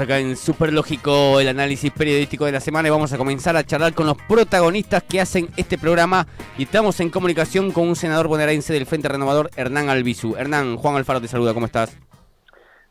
Acá en Superlógico, el análisis periodístico de la semana, y vamos a comenzar a charlar con los protagonistas que hacen este programa, y estamos en comunicación con un senador bonaerense del Frente Renovador, Hernán Albizu. Hernán, Juan Alfaro te saluda, ¿cómo estás?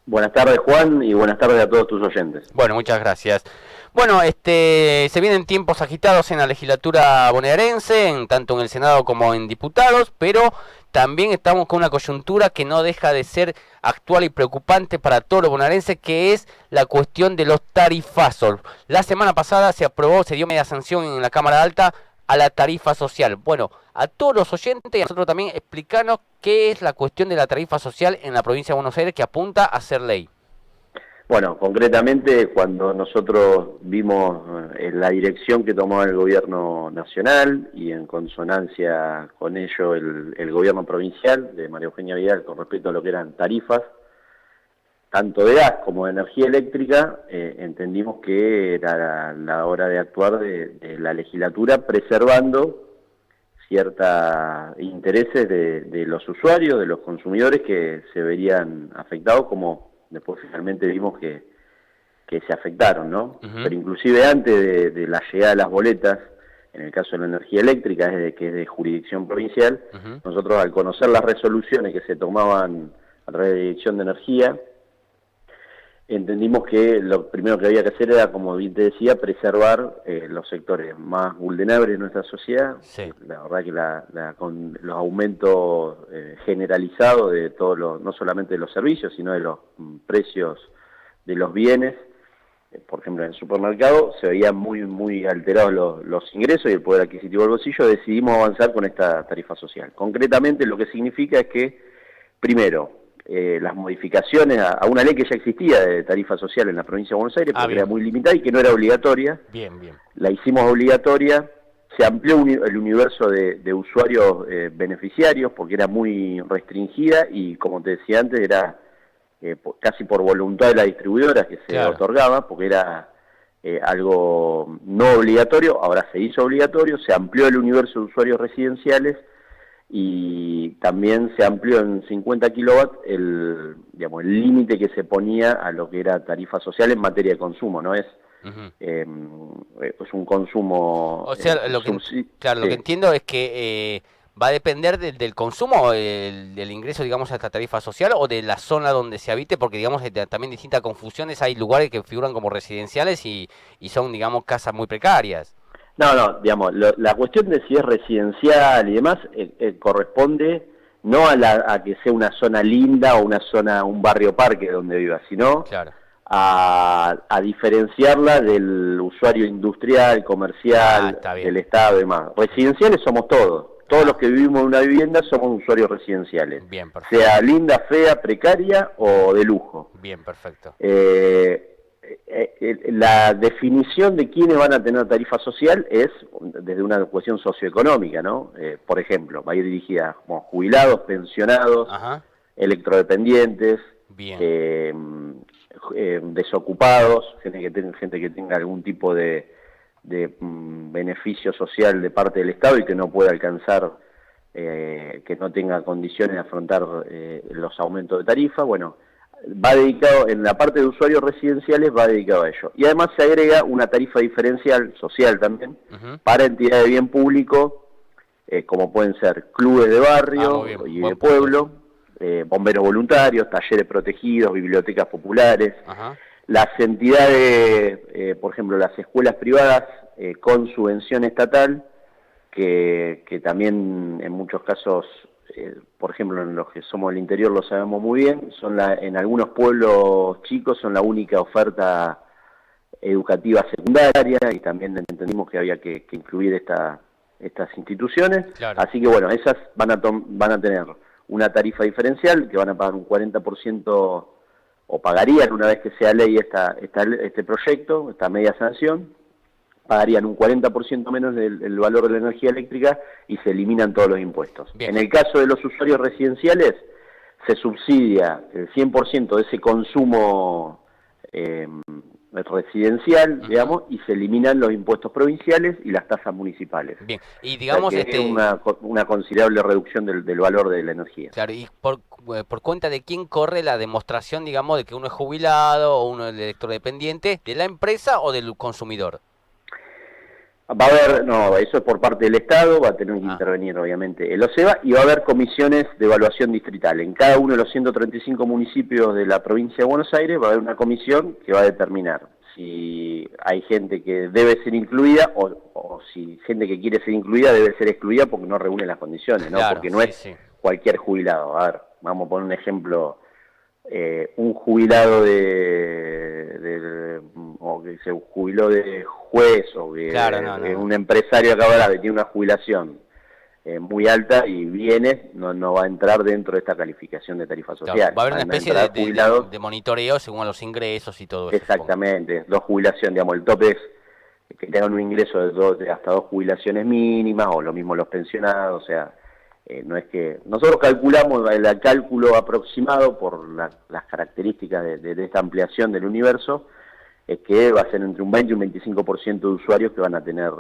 Buenas tardes, Juan, y buenas tardes a todos tus oyentes. Bueno, muchas gracias. Bueno, se vienen tiempos agitados en la legislatura bonaerense, tanto en el Senado como en diputados, pero también estamos con una coyuntura que no deja de ser actual y preocupante para todos los bonaerenses, que es la cuestión de los tarifazos. La semana pasada se dio media sanción en la Cámara Alta a la tarifa social. Bueno, a todos los oyentes y a nosotros también, explicanos qué es la cuestión de la tarifa social en la provincia de Buenos Aires, que apunta a ser ley. Bueno, concretamente cuando nosotros vimos la dirección que tomaba el gobierno nacional y en consonancia con ello el gobierno provincial de María Eugenia Vidal con respecto a lo que eran tarifas, tanto de gas como de energía eléctrica, entendimos que era la hora de actuar de la legislatura preservando ciertos intereses de los usuarios, de los consumidores que se verían afectados, como después finalmente vimos que se afectaron, ¿no? Pero inclusive antes de la llegada de las boletas, en el caso de la energía eléctrica, que es de jurisdicción provincial, nosotros al conocer las resoluciones que se tomaban a través de la Dirección de Energía, entendimamos que lo primero que había que hacer era, como bien te decía, preservar los sectores más vulnerables de nuestra sociedad. Sí. La verdad que con los aumentos generalizados de todos los, no solamente de los servicios, sino de los precios de los bienes, por ejemplo en el supermercado, se veían muy alterados los ingresos y el poder adquisitivo del bolsillo. Decidimos avanzar con esta tarifa social. Concretamente lo que significa es que, primero, las modificaciones a una ley que ya existía de tarifa social en la provincia de Buenos Aires, porque era muy limitada y que no era obligatoria. Bien. La hicimos obligatoria, se amplió el universo de usuarios beneficiarios, porque era muy restringida y, como te decía antes, era casi por voluntad de la distribuidora que se otorgaba, porque era algo no obligatorio. Ahora se hizo obligatorio, se amplió el universo de usuarios residenciales, y también se amplió en 50 kilowatts el límite que se ponía a lo que era tarifa social en materia de consumo, ¿no? Es un consumo... O sea, lo que entiendo es que va a depender del consumo, del ingreso, digamos, a esta tarifa social, o de la zona donde se habite, porque, digamos, también distintas confusiones. Hay lugares que figuran como residenciales y son, digamos, casas muy precarias. No, digamos, la cuestión de si es residencial y demás corresponde no a que sea una zona linda o un barrio parque donde viva, sino a diferenciarla del usuario industrial, comercial, del Estado y demás. Residenciales somos todos. Todos los que vivimos en una vivienda somos usuarios residenciales. Bien, perfecto. Sea linda, fea, precaria o de lujo. Bien, perfecto. La definición de quiénes van a tener tarifa social es desde una cuestión socioeconómica, ¿no? Por ejemplo, va a ir dirigida a jubilados, pensionados, electrodependientes, desocupados, gente que tenga algún tipo de beneficio social de parte del Estado y que no pueda alcanzar, que no tenga condiciones de afrontar los aumentos de tarifa. Bueno, va dedicado, en la parte de usuarios residenciales va dedicado a ello. Y además se agrega una tarifa diferencial social también para entidades de bien público, como pueden ser clubes de barrio y de pueblo, bomberos voluntarios, talleres protegidos, bibliotecas populares, las entidades, por ejemplo las escuelas privadas con subvención estatal, que también en muchos casos, por ejemplo, en los que somos del interior lo sabemos muy bien, en algunos pueblos chicos son la única oferta educativa secundaria, y también entendimos que había que incluir estas instituciones. Así que bueno, esas van a tener una tarifa diferencial que van a pagar un 40%, o pagarían una vez que sea ley este proyecto, esta media sanción, pagarían un 40% menos del valor de la energía eléctrica y se eliminan todos los impuestos. Bien. En el caso de los usuarios residenciales, se subsidia el 100% de ese consumo residencial, digamos, y se eliminan los impuestos provinciales y las tasas municipales. Bien, y digamos... O sea, que es una considerable reducción del valor de la energía. Claro, y por cuenta de quién corre la demostración, digamos, de que uno es jubilado o uno es electrodependiente, ¿de la empresa o del consumidor? Va a haber, no, eso es por parte del Estado, va a tener que intervenir obviamente el OSEBA, y va a haber comisiones de evaluación distrital. En cada uno de los 135 municipios de la provincia de Buenos Aires va a haber una comisión que va a determinar si hay gente que debe ser incluida o si gente que quiere ser incluida debe ser excluida porque no reúne las condiciones, ¿no? Claro, porque no es cualquier jubilado. A ver, vamos a poner un ejemplo. Un jubilado o que se jubiló de juez o que un empresario acaba de tiene una jubilación muy alta y viene, no va a entrar dentro de esta calificación de tarifa social. Claro, va a haber una especie de monitoreo según los ingresos y todo eso. Exactamente, dos jubilaciones, digamos, el tope es que tengan un ingreso de hasta 2 jubilaciones mínimas, o lo mismo los pensionados, o sea... no es que nosotros calculamos el cálculo aproximado por las características de esta ampliación del universo, es que va a ser entre un 20 y un 25% de usuarios que van a tener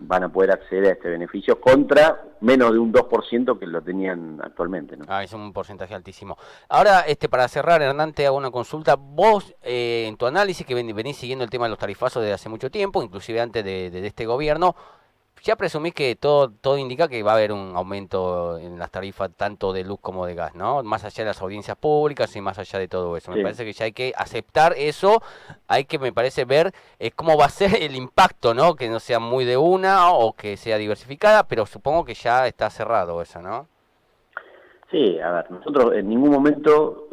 van a poder acceder a este beneficio contra menos de un 2% que lo tenían actualmente, ¿no? Es un porcentaje altísimo. Ahora, para cerrar, Hernán, te hago una consulta. Vos, en tu análisis, que venís siguiendo el tema de los tarifazos desde hace mucho tiempo, inclusive antes de este gobierno, ya presumís que todo indica que va a haber un aumento en las tarifas tanto de luz como de gas, ¿no? Más allá de las audiencias públicas y más allá de todo eso. Me parece que ya hay que aceptar eso, hay que, me parece, ver cómo va a ser el impacto, ¿no? Que no sea muy de una o que sea diversificada, pero supongo que ya está cerrado eso, ¿no? Sí, a ver, nosotros en ningún momento,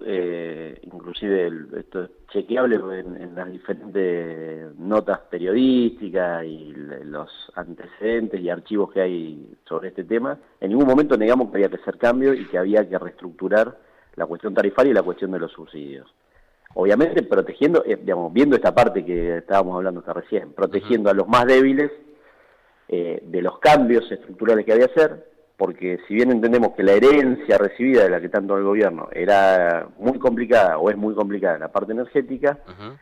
inclusive esto es chequeable en las diferentes notas periodísticas y los antecedentes y archivos que hay sobre este tema, en ningún momento negamos que había que hacer cambios y que había que reestructurar la cuestión tarifaria y la cuestión de los subsidios. Obviamente protegiendo, viendo esta parte que estábamos hablando hasta recién, protegiendo a los más débiles de los cambios estructurales que había que hacer, porque si bien entendemos que la herencia recibida de la que tanto el gobierno era muy complicada o es muy complicada en la parte energética,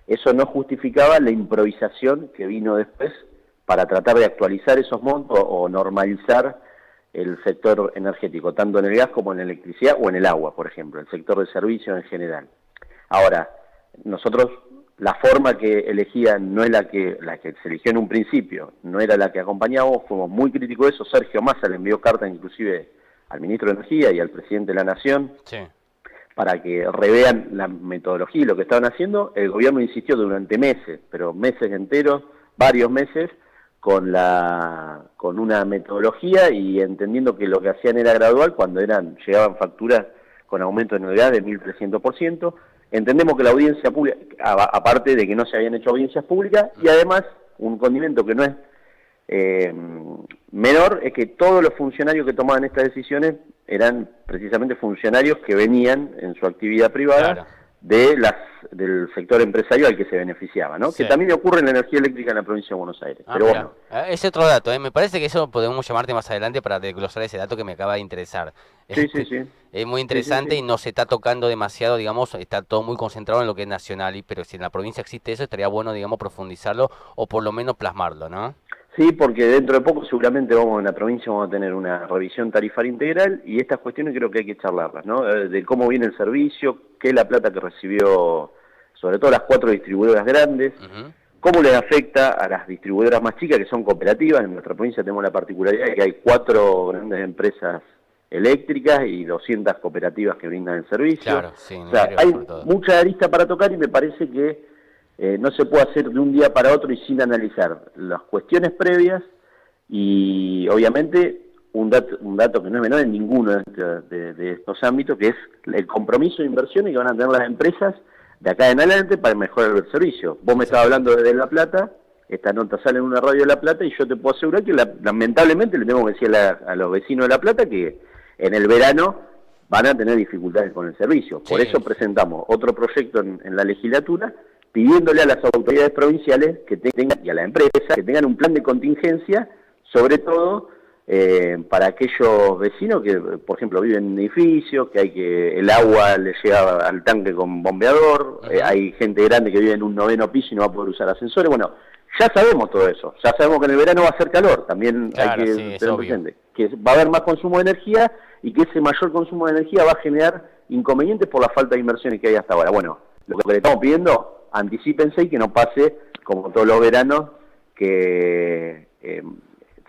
eso no justificaba la improvisación que vino después para tratar de actualizar esos montos o normalizar el sector energético, tanto en el gas como en la electricidad o en el agua, por ejemplo, el sector de servicios en general. Ahora, nosotros... La forma que elegían no es la que se eligió en un principio, no era la que acompañamos, fuimos muy críticos de eso. Sergio Massa le envió carta inclusive al ministro de Energía y al presidente de la Nación para que revean la metodología y lo que estaban haciendo. El gobierno insistió durante meses, pero meses enteros, varios meses, con una metodología y entendiendo que lo que hacían era gradual cuando llegaban facturas con aumento en el gas de 1.300%. Entendemos que la audiencia pública, aparte de que no se habían hecho audiencias públicas, y además un condimento que no es menor, es que todos los funcionarios que tomaban estas decisiones eran precisamente funcionarios que venían en su actividad privada del sector empresarial al que se beneficiaba, ¿no? Sí. Que también ocurre en la energía eléctrica en la provincia de Buenos Aires. Pero bueno. Ese otro dato, me parece que eso podemos llamarte más adelante para desglosar ese dato que me acaba de interesar. Sí. Es muy interesante y no se está tocando demasiado, digamos, está todo muy concentrado en lo que es nacional, pero si en la provincia existe eso, estaría bueno, digamos, profundizarlo o por lo menos plasmarlo, ¿no? Sí, porque dentro de poco seguramente en la provincia vamos a tener una revisión tarifaria integral y estas cuestiones creo que hay que charlarlas, ¿no? De cómo viene el servicio, qué es la plata que recibió, sobre todo las 4 distribuidoras grandes, cómo les afecta a las distribuidoras más chicas que son cooperativas. En nuestra provincia tenemos la particularidad de que hay 4 grandes empresas eléctricas y 200 cooperativas que brindan el servicio. Claro, sí, o sea, hay mucha arista para tocar y me parece que no se puede hacer de un día para otro y sin analizar las cuestiones previas y obviamente un dato que no es menor en ninguno de estos ámbitos, que es el compromiso de inversiones que van a tener las empresas de acá en adelante para mejorar el servicio. Vos me estabas hablando desde La Plata, esta nota sale en una radio de La Plata y yo te puedo asegurar que lamentablemente le tengo que decir a los vecinos de La Plata que en el verano van a tener dificultades con el servicio. Por eso presentamos otro proyecto en la legislatura pidiéndole a las autoridades provinciales que tengan, y a las empresas que tengan un plan de contingencia, sobre todo para aquellos vecinos que, por ejemplo, viven en edificios, que el agua les llega al tanque con bombeador, hay gente grande que vive en un 9º piso y no va a poder usar ascensores. Bueno, ya sabemos todo eso, ya sabemos que en el verano va a hacer calor, también claro, hay que tener presente que va a haber más consumo de energía y que ese mayor consumo de energía va a generar inconvenientes por la falta de inversiones que hay hasta ahora. Bueno, lo que le estamos pidiendo, anticípense y que no pase como todos los veranos, que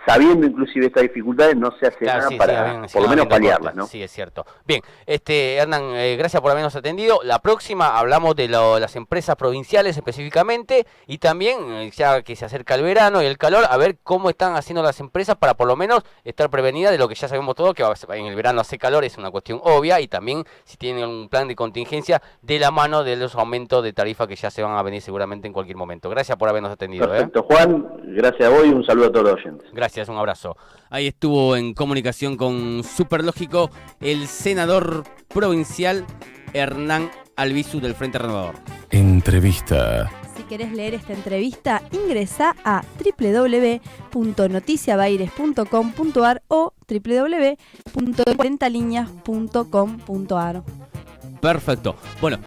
sabiendo inclusive estas dificultades no se hace nada para por lo menos paliarlas, ¿no? Sí, es cierto. Bien, Hernán, gracias por habernos atendido. La próxima hablamos de las empresas provinciales específicamente y también, ya que se acerca el verano y el calor, a ver cómo están haciendo las empresas para por lo menos estar prevenidas de lo que ya sabemos todo, que en el verano hace calor, es una cuestión obvia, y también si tienen un plan de contingencia de la mano de los aumentos de tarifa que ya se van a venir seguramente en cualquier momento. Gracias por habernos atendido. Perfecto, Juan, gracias a vos y un saludo a todos los oyentes. Gracias, un abrazo. Ahí estuvo en comunicación con Superlógico el senador provincial Hernán Albizu del Frente Renovador. Entrevista. Si querés leer esta entrevista, ingresa a www.noticiabaires.com.ar o www.40lineas.com.ar. Perfecto. Bueno,